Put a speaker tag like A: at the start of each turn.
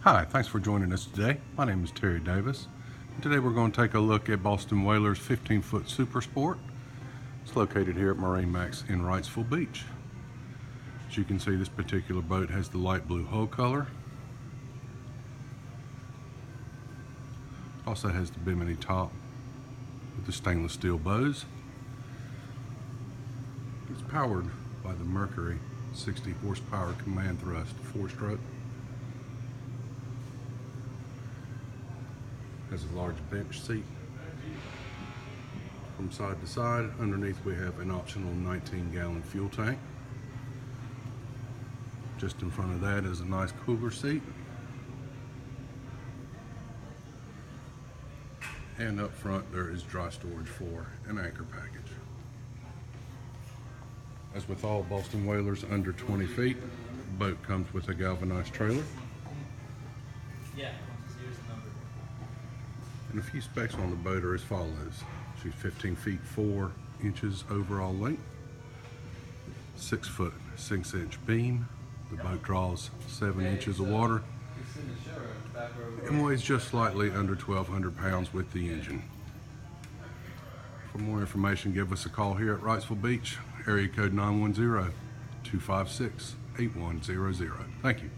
A: Hi, thanks for joining us today. My name is Terry Davis. Today we're going to take a look at Boston Whaler's 15-foot Super Sport. It's located here at MarineMax in Wrightsville Beach. As you can see, this particular boat has the light blue hull color. Also has the bimini top with the stainless steel bows. It's powered by the Mercury 60 horsepower command thrust 4-stroke. Has a large bench seat from side to side. Underneath we have an optional 19-gallon fuel tank. Just in front of that is a nice cooler seat. And up front there is dry storage for an anchor package. As with all Boston Whalers under 20 feet, the boat comes with a galvanized trailer. And a few specs on the boat are as follows. She's 15 feet 4 inches overall length, 6 foot 6 inch beam. The boat draws 7 inches of water and weighs just slightly under 1,200 pounds with the engine. For more information, give us a call here at Wrightsville Beach, area code 910-256-8100. Thank you.